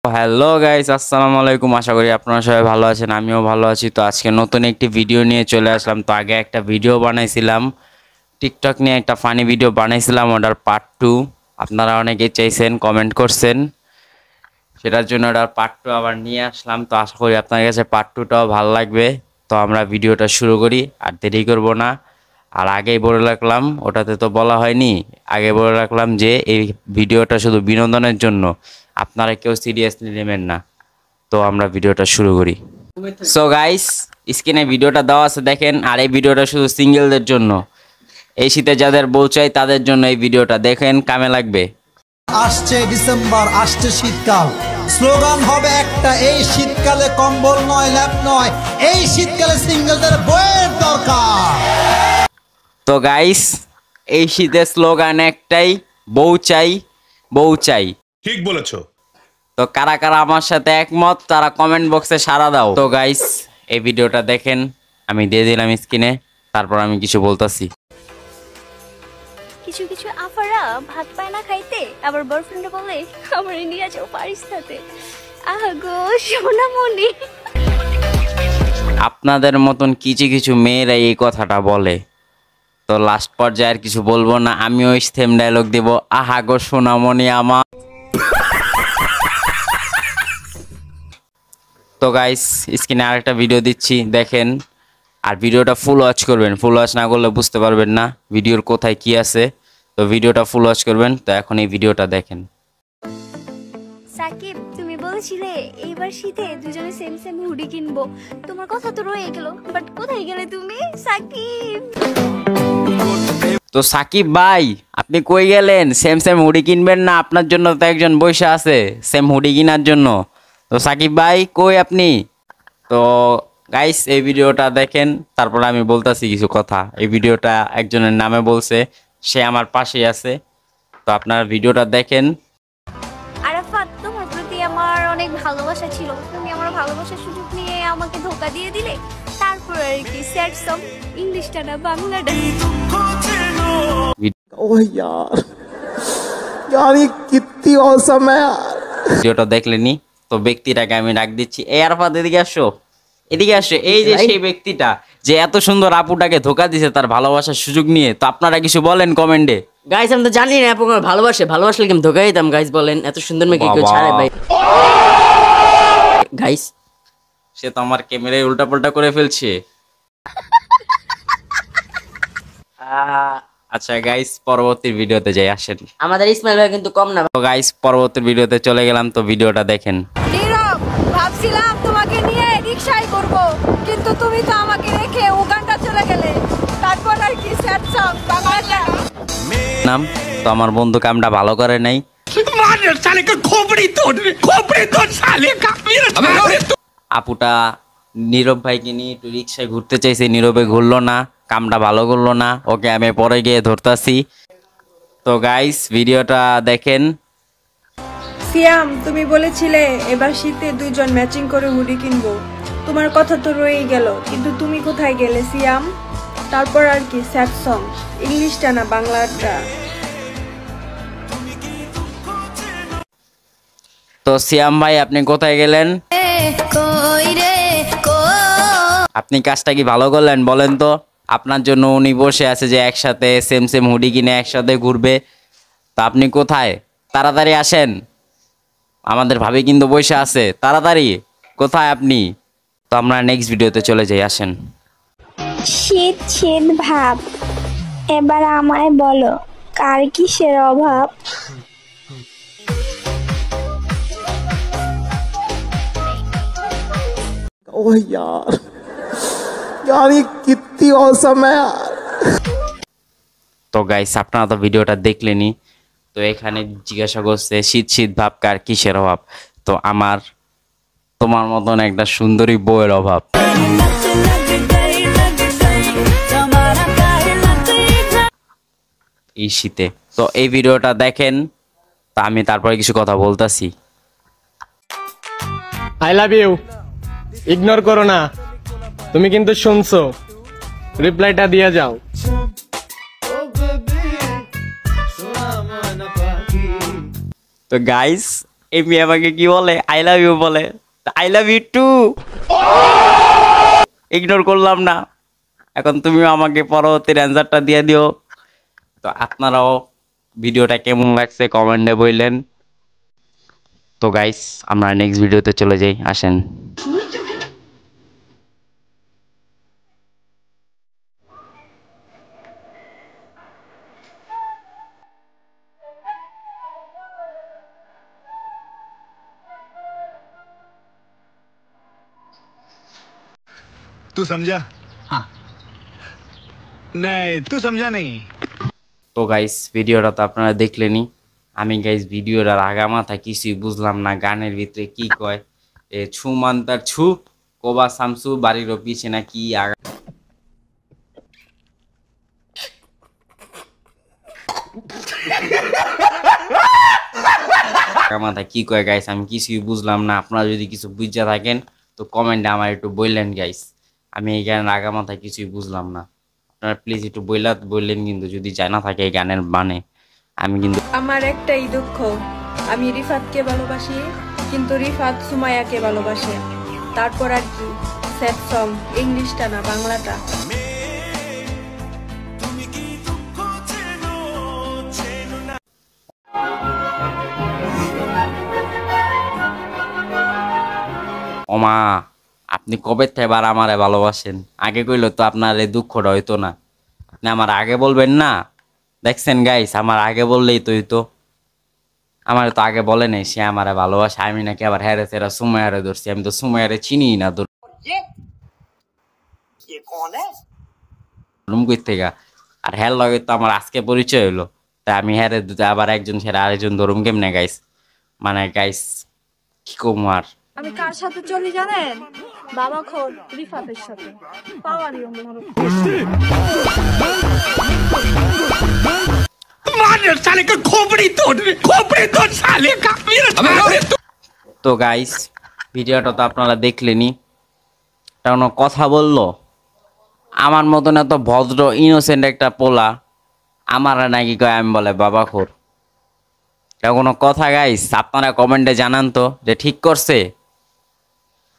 Hello guys, আসসালামু আলাইকুম। আশা করি আপনারা সবাই ভালো আছেন, আমিও ভালো আছি। তো আজকে নতুন একটি ভিডিও নিয়ে চলে আসলাম। তো আগে একটা ভিডিও বানাইছিলাম টিকটক নিয়ে, একটা ফানি ভিডিও বানাইছিলাম, ওটার পার্ট 2 আপনারা অনেকে চাইছেন, কমেন্ট করছেন, সেটার জন্য ওটার পার্ট 2 আবার নিয়ে আসলাম। তো আশা করি আপনার কাছে পার্ট 2টাও ভালো লাগবে। তো আমরা ভিডিওটা শুরু করি, আর দেরি করব না। আর আগেই বলে রাখলাম, ওটাতে তো বলা হয়নি, আগে বলে রাখলাম যে এই ভিডিওটা শুধু বিনোদনের জন্য, আপনারা কেউ সিরিয়াসলি নেবেন না। তো আমরা ভিডিওটা শুরু করি। সো গাইস, স্ক্রিনে ভিডিওটা দেওয়া আছে দেখেন। আর এই ভিডিওটা শুধু সিঙ্গেলদের জন্য, এই শীতে যাদের বউ চাই তাদের জন্য এই ভিডিওটা দেখেন, কামে লাগবে। আসছে ডিসেম্বর, আসছে শীতকাল, স্লোগান হবে একটা, এই শীতকালে কম্বল নয়, ল্যাপ নয়, এই শীতকালে সিঙ্গেলদের বউয়ের দরকার। তো গাইস, এই শীতের স্লোগান একটাই, বউ চাই, বউ চাই। ঠিক বলেছো। তো কারা কারা আমার সাথে একমত তারা কমেন্ট বক্সে সাড়া দাও। তো গাইস, এই ভিডিওটা দেখেন, আমি দিয়ে দিলাম স্ক্রিনে, তারপর আমি কিছু বলতাছি। কিছু কিছু আফারা ভাত পায় না খাইতে, আবার বয়ফ্রেন্ড বলে আমার নিয়ে যাও পারিস সাথে। আগো সোনামণি, আপনাদের মতন কিছু কিছু মেয়েরা এই কথাটা বলে। তো লাস্ট পর্যায়ে আর কিছু বলবো না, আমি ওই সেম ডায়লগ দেব, আহা গো সোনামণি আমার। তো গাইস, স্ক্রিনে আরেকটা ভিডিও দিচ্ছি দেখেন, আর ভিডিওটা ফুল ওয়াচ করবেন। ফুল ওয়াচ না করলে বুঝতে পারবেন না ভিডিওর কোথায় কি আছে। তো ভিডিওটা ফুল ওয়াচ করবেন। তো এখন এই ভিডিওটা দেখেন। সাকিব, তুমি বলেছিলে এইবার শীতে দুজনে সেম সেম হুডি কিনবো, তোমার কথা তো রয়ে গেল, বাট কোথায় গেলে তুমি সাকিব? তো সাকিব ভাই, আপনি কই গেলেন? সেম সেম হুডি কিনবেন না? আপনার জন্য তো একজন বসে আছে সেম হুডি কেনার জন্য। তো সাকিব ভাই কই আপনি? তো গাইস, এই ভিডিওটা দেখেন, তারপর আমি বলতাছি কিছু কথা। এই ভিডিওটা একজনের নামে বলছে, সে আমার পাশেই আছে। তো আপনারা ভিডিওটা দেখেন। আরাফাত, তোমার প্রতি আমার অনেক ভালোবাসা ছিল, তুমি আমার ভালোবাসার সুযোগ নিয়ে আমাকে ধোকা দিয়ে দিলে। তারপর আর কি, স্যাড সং, ইংলিশটা না বাংলাটা। ওহ यार, यार ये कितनी औसम है यार। ভিডিওটা দেখলেনি? তো ব্যক্তিটাকে আমি ডাক দিচ্ছি, এই আরাফাত এদিকে আসো, এদিকে আসো। এই যে সেই ব্যক্তিটা যে এত সুন্দর আপুটাকে ধোকা দিছে তার ভালোবাসার সুযোগ নিয়ে। তো আপনারা কিছু বলেন কমেন্টে। গাইস, আমি তো জানি না আপু ভালোবাসলে কি আমি ধোকা দিতাম। গাইস বলেন, এত সুন্দর মেয়ে কেউ ছাড়ে ভাই? গাইস, সে তো আমার ক্যামেরায় উল্টাপাল্টা করে ফেলছে। আচ্ছা গাইস, পরবর্তী ভিডিওতে যাই, আসেন। আমাদের ইসমাইল ভাই কিন্তু কম না। তো গাইস, পরবর্তী ভিডিওতে চলে গেলাম। তো ভিডিওটা দেখেন। নীরব, ভাবছিলাম তোমাকে নিয়ে রিকশায় করব, কিন্তু তুমি তো আমাকে রেখে উগান্ডা চলে গেলে। তারপর আর কি, স্যাড সং বাংলাটা নাম তো আমার বন্ধু কামটা ভালো করে নাই। আপুটা নীরব ভাইকে নিয়ে একটু রিক্সায় ঘুরতে চাইছে, নীরবে ঘুরলো না, কামটা ভালো করলো না, ওকে আমি পরে গিয়ে ধরতাছি। তো গাইস, ভিডিওটা দেখেন। সিয়াম, তুমি বলেছিলে এবার শীতে দুজন ম্যাচিং করে হুডি কিনবো, তোমার কথা তো রয়েই গেল, কিন্তু তুমি কোথায় গেলে সিয়াম? তারপর আর কি, স্যাড সং, ইংলিশটা না বাংলাটা। তো সিয়াম ভাই, আপনি কোথায় গেলেন? আপনি কাজটা কি ভালো করলেন বলেন তো? আপনার জন্য উনি বসে আছে যে একসাথে সেম সেম হুডি কিনে একসাথে ঘুরবে। তা আপনি কোথায়? তাড়াতাড়ি আসেন, আমাদের ভাবি কিন্তু বসে আছে, তাড়াতাড়ি কোথায় আপনি? তো আমরা নেক্সট ভিডিওতে চলে যাই, আসেন। শীত শীত ভাব, এবার আমায় বলো কার কিসের অভাব? ओह यार, यार ये कितनी औसम है यार। তো গাইস, আপনারা তো ভিডিওটা দেখলেনি। তো এখানে জিজ্ঞাসা করছে শীত শীত ভাব, কার কিসের অভাব? তো আমার তোমার মতন একটা সুন্দরী বউয়ের অভাব। এই শীতে তো এই ভিডিওটা দেখেন, তা আমি তারপরে কিছু কথা বলতাছি। আই লাভ ইউ, ইগনোর করো না, তুমি কিন্তু শুনছো, রিপ্লাইটা দিয়ে যাও। তো গাইস, এই মেয়ে আমাকে কি বলে, আই লাভ ইউ বলে, I love you too. Ignore করলাম না, এখন তুমিও আমাকে পরবর্তীর অ্যান্সারটা দিয়ে দিও। তো আপনারাও ভিডিওটা কেমন লাগছে কমেন্টে বললেন। তো গাইস আমরা নেক্সট ভিডিওতে চলে যাই, আসেন। तू समझा? हाँ। नहीं, तू समझा नहीं। তো গাইস ভিডিওটা তো আপনারা দেখলেনই। আমি গাইস ভিডিওটার আগামাথা কিছুই বুঝলাম না, গানের ভিতরে কি কয়, ছু মান্তার ছু কোবা শামসু বাড়ির পিছে না কি আগামাথা কি কয় গাইস, আমি কিছুই বুঝলাম না। আপনারা যদি কিছু বুঝা থাকেন তো কমেন্টে আমার একটু বললেন গাইস, আমি এই গানের আগামাথা কিছুই বুঝলাম না। আপনারা প্লিজ একটু বললেন কিন্তু যদি জানা থাকে এই গানের মানে, আমি কিন্তু আমার একটাই দুঃখ, আমি রিফাতকে ভালোবাসি কিন্তু রিফাত সুমাইয়াকে ভালোবাসে। তারপর আর কি, স্যাড সং, ইংলিশটা না বাংলাটা। ওমা আপনি কবে থেকে এবার আমারে ভালোবাসেন, আগে কইলো তো আপনার এই দুঃখটা হইতো না। আপনি আমার আগে বলবেন না, দেখছেন গাইস, আমার আগে বললেই তো হইতো। আমার তো আগে বলে নাই সে আমারে ভালোবাসে, আমি নাকি আবার হ্যারে তেরা সুমাইয়ারে ধরছি, আমি তো সুমাইয়ারে চিনি না ধরুম কই থেকে। আর হ্যার লগে তো আমার আজকে পরিচয় হইলো, তাই আমি হ্যারে দুটো আবার একজন ছেড়ে আরেকজন ধরুম কেমনে গাইস, মানে গাইস কি কম আর। আমি কার সাথে চলি জানেন? বাবা খোর রিফাতের সাথে। পাওয়ারই তো গাইস ভিডিওটা তো আপনারা দেখলেনি, এটা কোনো কথা বললো? আমার মতন এত ভদ্র ইনোসেন্ট একটা পোলা আমার নাকি কয় আমি বলে বাবা খোর, এটা কোনো কথা গাইস? আপনারা কমেন্টে জানান তো যে ঠিক করছে।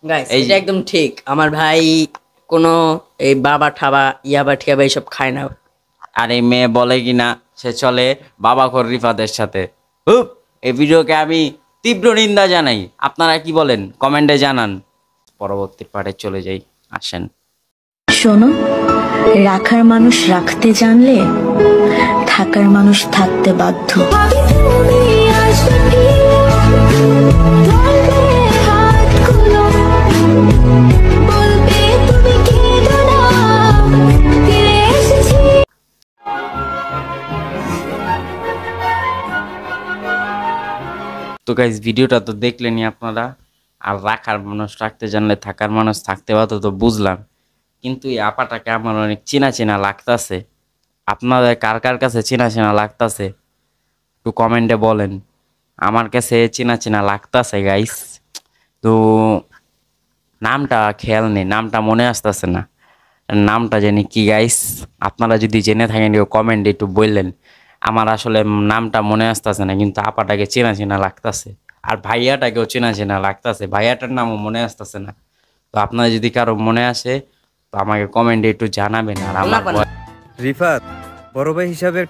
গাইস এই- এটা একদম ঠিক। আমার ভাই কোনো এই বাবা ঠাবা ইয়াবা ঠিয়াবা এইসব খায় না। আর এই মেয়ে বলে কিনা সে চলে বাবা খোর রিফাতের সাথে। এই ভিডিওকে আমি তীব্র নিন্দা জানাই। আপনারা কি বলেন কমেন্টে জানান। পরবর্তী পার্টে চলে যাই, আসেন। শোনো, রাখার মানুষ রাখতে জানলে থাকার মানুষ থাকতে বাধ্য। তো গাইস ভিডিওটা তো দেখলেনি আপনারা। আর রাখার মানুষ রাখতে জানলে থাকার মানুষ থাকতে পারতো তো বুঝলাম, কিন্তু এই আপাটাকে আমার অনেক চেনা চেনা লাগতাছে। আপনাদের কার কার কাছে চেনা চেনা লাগতাছে একটু কমেন্টে বলেন। আমার কাছে চেনা চেনা লাগতাছে গাইস। তো নামটা খেয়াল নেই, নামটা মনে আসতেছে না, নামটা জানি কি গাইস। আপনারা যদি জেনে থাকেন কমেন্টে একটু বললেন। আমার আসলে নামটা মনে আসতেছে না, কিন্তু আপাটাকে চেনা চেনা লাগতাছে। আর ভাইয়াটাকেও চেনা চেনা লাগতাছে, ভাইয়াটার নামও মনে আসতেছে না। তো আপনারা যদি কারো মনে আসে তো আমাকে কমেন্টে একটু জানাবেন। আর আমার রিফাত বড় ভাই হিসাবে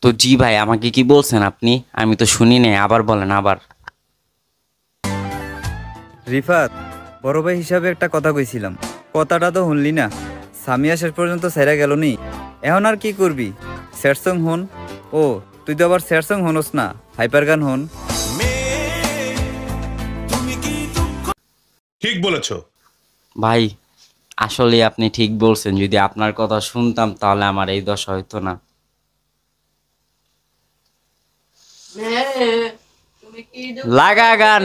তো জি ভাই, আমাকে কি বলছেন আপনি? আমি তো শুনি নাই, আবার বলেন আবার। রিফাত বড় ভাই হিসাবে একটা কথা কইছিলাম, কথাটা তো শুনলি না। সামিয়া শেষ পর্যন্ত সেরা গেল নি, এখন আর কি করবি? স্যাড সং হন। ও তুই তো আবার স্যাড সং হনস না, হাইপার গান হন। ঠিক বলেছো। ভাই আসলে আপনি ঠিক বলছেন, যদি আপনার কথা শুনতাম তাহলে আমার এই দশা হইতো না। লাগা গান।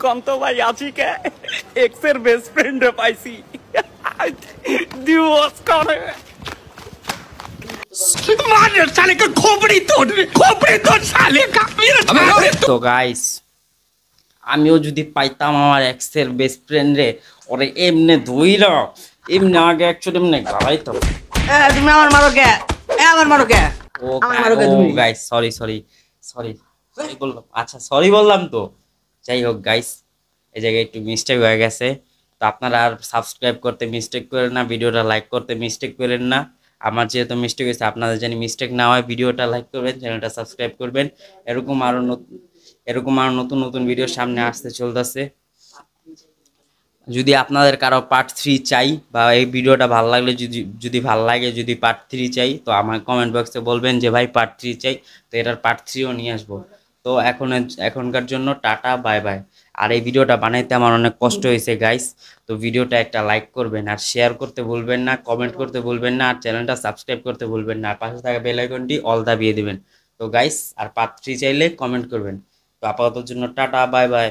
কন্ত ভাই আছি কে, এক্সের বেস্ট ফ্রেন্ডে পাইছি, ডিভোর্স করে। তো গাইস আমিও যদি পাইতাম আমার এক্সের বেস্ট ফ্রেন্ড রে, ওরে এমনে ধইরা এমনি আগে অ্যাকচুয়ালি এমনি গালাই তো। তুমি আমার মারো কে? আমার মারো কে? ও আমার মারো কে তুমি? Guys, sorry sorry sorry sorry বললাম, আচ্ছা সরি বললাম তো। যাই হোক গাইস, এই জায়গায় একটু মিস্টেক হয়ে গেছে। তো আপনারা আর সাবস্ক্রাইব করতে মিস্টেক করেন না, ভিডিওটা লাইক করতে মিস্টেক করেন না। আমার যেহেতু মিস্টেক হয়েছে, আপনাদের জানি মিস্টেক না হয়, ভিডিওটা লাইক করবেন, চ্যানেলটা সাবস্ক্রাইব করবেন। এরকম আরো নতুন নতুন ভিডিও সামনে আসতে চলতেছে। যদি আপনাদের কারো পার্ট 3 চাই, বা এই ভিডিওটা ভালো লাগলে যদি ভালো লাগে, যদি পার্ট 3 চাই, তো আমার কমেন্ট বক্সে বলবেন যে ভাই পার্ট 3 চাই, তো এটার পার্ট 3ও নিয়ে আসবো। তো এখনকার জন্য টাটা, বাই বাই। আর এই ভিডিওটা বানাইতে আমার অনেক কষ্ট হয়েছে গাইস। তো ভিডিওটা একটা লাইক করবেন, আর শেয়ার করতে ভুলবেন না, কমেন্ট করতে ভুলবেন না, আর চ্যানেলটা সাবস্ক্রাইব করতে ভুলবেন না, আর পাশে থাকা বেল আইকনটি অল দাবিয়ে দিবেন। তো গাইস, আর পার্ট 3 চাইলে কমেন্ট করবেন। তো আপাতত জন্য টাটা, বাই বাই।